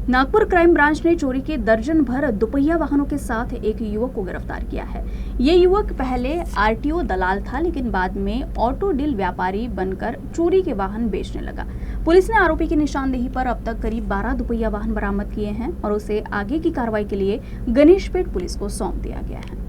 Nagpur crime branch ने चोरी के दर्जन भर दुपहिया वाहनों के साथ एक युवक को गिरफ्तार किया है। ये युवक पहले आरटीओ दलाल था, लेकिन बाद में ऑटो डील व्यापारी बनकर चोरी के वाहन बेचने लगा। पुलिस ने आरोपी की निशानदेही पर अब तक करीब 12 दुपहिया वाहन बरामद किए हैं और उसे आगे की कार्रवाई के लिए गणेशपेट पुलिस को सौंप दिया गया है।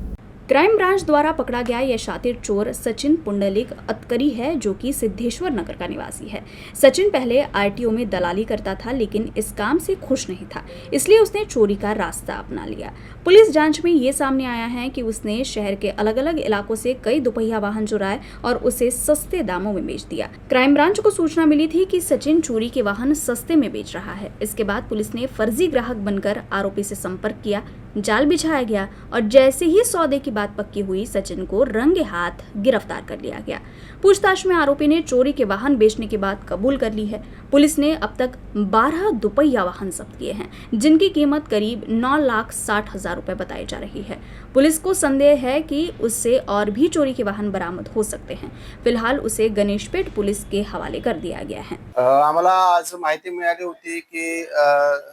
क्राइम ब्रांच द्वारा पकड़ा गया यह शातिर चोर सचिन पुंडलिक अतकरी है, जो कि सिद्धेश्वर नगर का निवासी है। सचिन पहले आरटीओ में दलाली करता था, लेकिन इस काम से खुश नहीं था, इसलिए उसने चोरी का रास्ता अपना लिया। पुलिस जांच में ये सामने आया है कि उसने शहर के अलग अलग इलाकों से कई दुपहिया वाहन चुराए और उसे सस्ते दामों में बेच दिया। क्राइम ब्रांच को सूचना मिली थी कि सचिन चोरी के वाहन सस्ते में बेच रहा है। इसके बाद पुलिस ने फर्जी ग्राहक बनकर आरोपी से संपर्क किया, जाल बिछाया गया और जैसे ही सौदे की बात पक्की हुई, सचिन को रंगे हाथ गिरफ्तार कर लिया गया। पूछताछ में आरोपी ने चोरी के वाहन बेचने की बात कबूल कर ली है। पुलिस ने अब तक 12 दुपहिया वाहन जब्त किए हैं, जिनकी कीमत करीब 9,60,000 रुपए बताई जा रही है। पुलिस को संदेह है कि उससे और भी चोरी के वाहन बरामद हो सकते हैं। फिलहाल उसे गणेशपेट पुलिस के हवाले कर दिया गया है। आम्हाला आज माहिती मिळाली होती की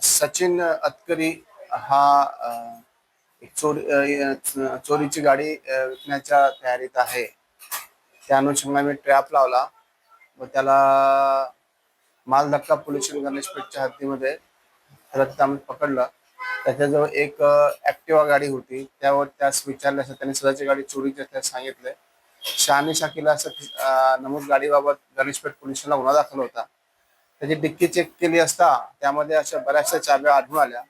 सचिन अतकरी हा एक चोरीची गाडी विकण्याच्या तयारीत आहे। त्या अनुषंगाने मी ट्रॅप लावला व त्याला मालधक्का पोलीस स्टेशन गणेशपेठच्या हद्दीमध्ये रस्त्यामध्ये पकडलं। त्याच्याजवळ एक ऍक्टिवा गाडी होती, त्यावर त्यास विचारलं असता त्याने स्वतःची गाडी चोरीची असल्याचे सांगितले। शहानिशा केला असं नमूद गाडीबाबत गणेशपेठ पोलिसांना गुन्हा दाखल होता। त्याची डिक्की चेक केली असता त्यामध्ये अशा बऱ्याचशा चाब्या आढळून आल्या।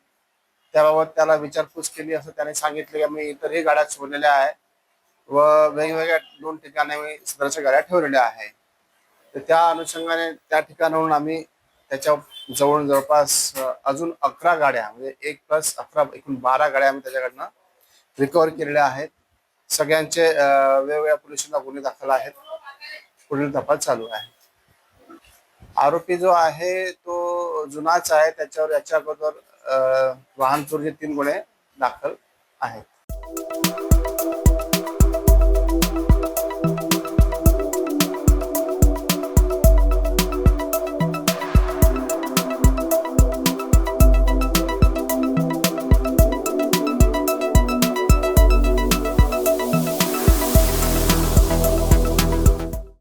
त्याबाबत त्याला विचारपूस केली असता त्याने सांगितले की मी इतरही गाड्या चोरलेल्या आहे व वेगवेगळ्या 2 ठिकाणी मी सदरच्या गाड्या ठेवलेल्या आहे। तर त्या अनुषंगाने त्या ठिकाणाहून आम्ही त्याच्या जवळपास अजून 11 गाड्या म्हणजे 1 + 11 एकूण 12 गाड्या आम्ही त्याच्याकडनं रिकव्हर केलेल्या आहेत। सगळ्यांचे वेगवेगळ्या पोलिसांना गुन्हे दाखल आहेत। पुढील तपास चालू आहे। आरोपी जो आहे तो जुनाच आहे, त्याच्यावर याच्या अगोदर वाहन चोरीचे 3 गुन्हे दाखल आहेत।